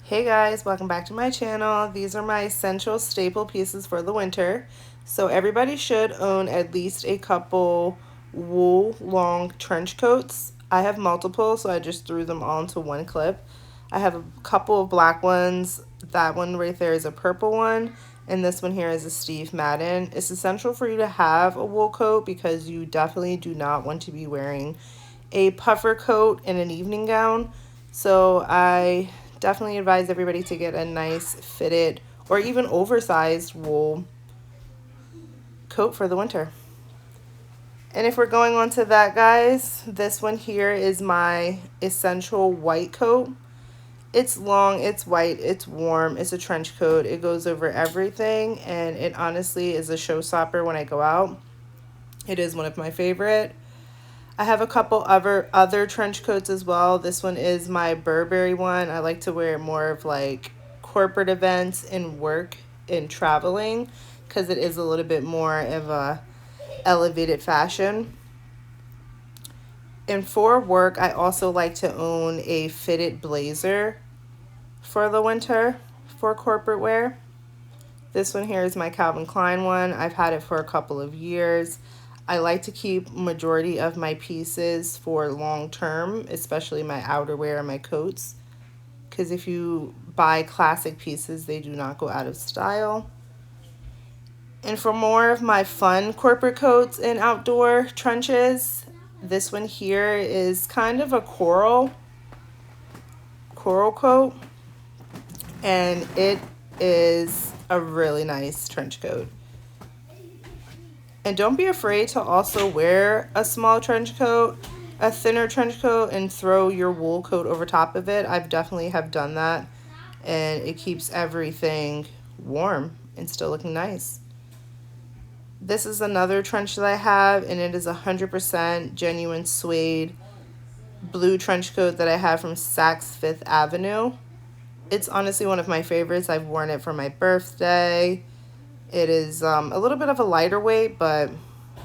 Hey guys, welcome back to my channel. These are my essential staple pieces for the winter. So everybody should own at least a couple wool long trench coats. I have multiple, so I just threw them all into one clip. I have a couple of black ones. That one right there is a purple one, and this one here is a Steve Madden. It's essential for you to have a wool coat because you definitely do not want to be wearing a puffer coat and an evening gown. So I definitely advise everybody to get a nice fitted or even oversized wool coat for the winter. And if we're going on to that, guys, this one here is my essential white coat. It's long, it's white, it's warm, it's a trench coat. It goes over everything, and it honestly is a showstopper when I go out. It is one of my favorite. I have a couple other trench coats as well. This one is my Burberry one. I like to wear it more of like corporate events and work and traveling because it is a little bit more of a elevated fashion. And for work, I also like to own a fitted blazer for the winter for corporate wear. This one here is my Calvin Klein one. I've had it for a couple of years. I like to keep majority of my pieces for long term, especially my outerwear and my coats. Because if you buy classic pieces, they do not go out of style. And for more of my fun corporate coats and outdoor trenches, this one here is kind of a coral coat. And it is a really nice trench coat. And don't be afraid to also wear a small trench coat, a thinner trench coat, and throw your wool coat over top of it. I've definitely have done that, and it keeps everything warm and still looking nice. This is another trench that I have, and it is 100% genuine suede blue trench coat that I have from Saks Fifth Avenue. It's honestly one of my favorites. I've worn it for my birthday. It is a little bit of a lighter weight, but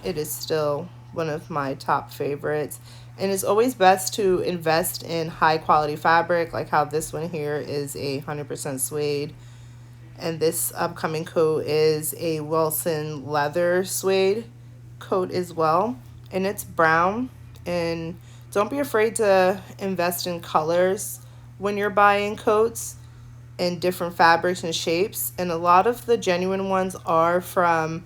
it is still one of my top favorites. And it's always best to invest in high quality fabric, like how this one here is a 100% suede. And this upcoming coat is a Wilson leather suede coat as well. And it's brown. And don't be afraid to invest in colors when you're buying coats in different fabrics and shapes, and a lot of the genuine ones are from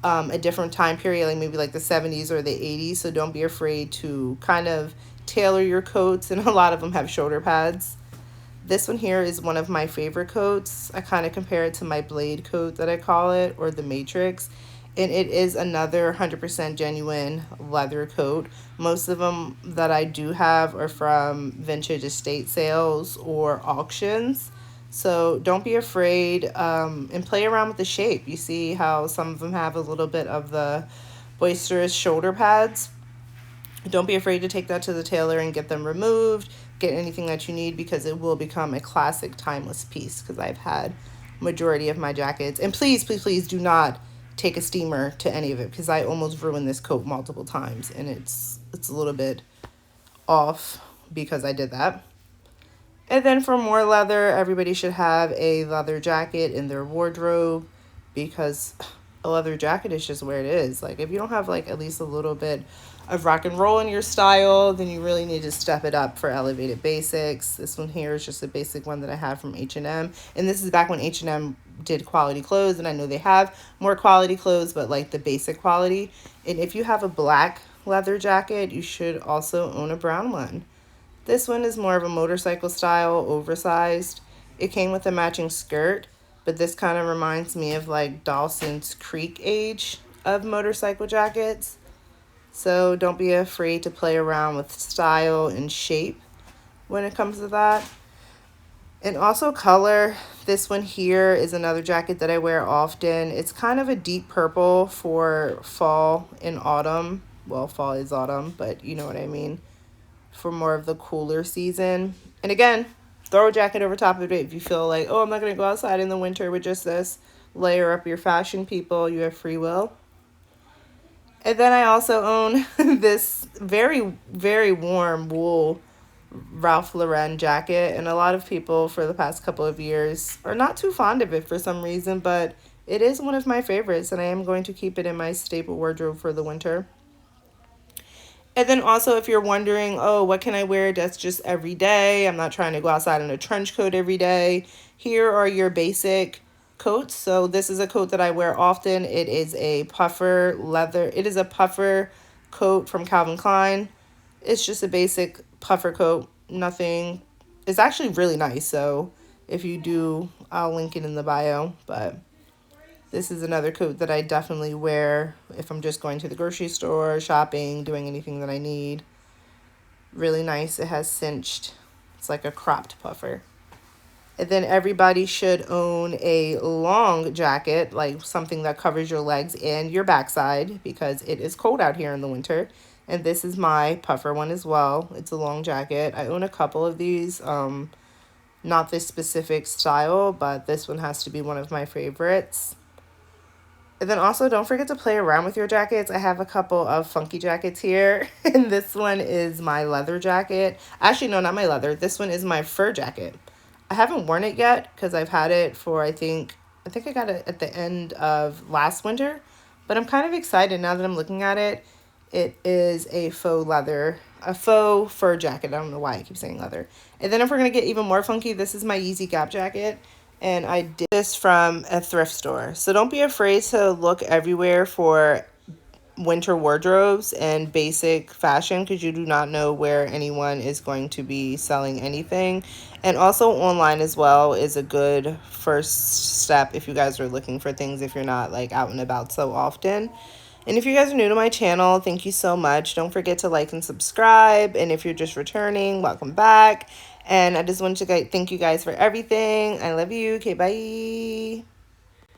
a different time period, like maybe like the 70s or the 80s, so don't be afraid to kind of tailor your coats, and a lot of them have shoulder pads. This one here is one of my favorite coats. I kind of compare it to my Blade coat that I call it, or the Matrix, and it is another 100% genuine leather coat. Most of them that I do have are from vintage estate sales or auctions. So don't be afraid and play around with the shape. You see how some of them have a little bit of the boisterous shoulder pads. Don't be afraid to take that to the tailor and get them removed. Get anything that you need because it will become a classic timeless piece because I've had majority of my jackets. And please, please, please do not take a steamer to any of it because I almost ruined this coat multiple times and it's a little bit off because I did that. And then for more leather, everybody should have a leather jacket in their wardrobe because a leather jacket is just where it is. Like if you don't have like at least a little bit of rock and roll in your style, then you really need to step it up for elevated basics. This one here is just a basic one that I have from H&M. And this is back when H&M did quality clothes, and I know they have more quality clothes, but like the basic quality. And if you have a black leather jacket, you should also own a brown one. This one is more of a motorcycle style, oversized. It came with a matching skirt, but this kind of reminds me of like Dawson's Creek age of motorcycle jackets. So don't be afraid to play around with style and shape when it comes to that. And also color. This one here is another jacket that I wear often. It's kind of a deep purple for fall and autumn. Well, fall is autumn, but you know what I mean. For more of the cooler season. And again, throw a jacket over top of it if you feel like, oh, I'm not going to go outside in the winter with just this. Layer up your fashion, people. You have free will. And then I also own this very, very warm wool Ralph Lauren jacket, and a lot of people for the past couple of years are not too fond of it for some reason, but it is one of my favorites, and I am going to keep it in my staple wardrobe for the winter. And then also, if you're wondering, oh, what can I wear that's just every day? I'm not trying to go outside in a trench coat every day. Here are your basic coats. So this is a coat that I wear often. It is a puffer leather. It is a puffer coat from Calvin Klein. It's just a basic puffer coat. Nothing. It's actually really nice. So if you do, I'll link it in the bio. But this is another coat that I definitely wear if I'm just going to the grocery store, shopping, doing anything that I need. Really nice. It has cinched. It's like a cropped puffer. And then everybody should own a long jacket, like something that covers your legs and your backside because it is cold out here in the winter. And this is my puffer one as well. It's a long jacket. I own a couple of these. Not this specific style, but this one has to be one of my favorites. And then also don't forget to play around with your jackets. I have a couple of funky jackets here. And this one is my leather jacket. Actually, no, not my leather. This one is my fur jacket. I haven't worn it yet because I've had it for, I think I got it at the end of last winter. But I'm kind of excited now that I'm looking at it. It is a a faux fur jacket. I don't know why I keep saying leather. And then if we're going to get even more funky, this is my Yeezy Gap jacket. And I did this from a thrift store. So don't be afraid to look everywhere for winter wardrobes and basic fashion because you do not know where anyone is going to be selling anything. And also online as well is a good first step if you guys are looking for things if you're not like out and about so often. And if you guys are new to my channel, thank you so much. Don't forget to like and subscribe. And if you're just returning, welcome back. And I just wanted to thank you guys for everything. I love you. Okay, bye.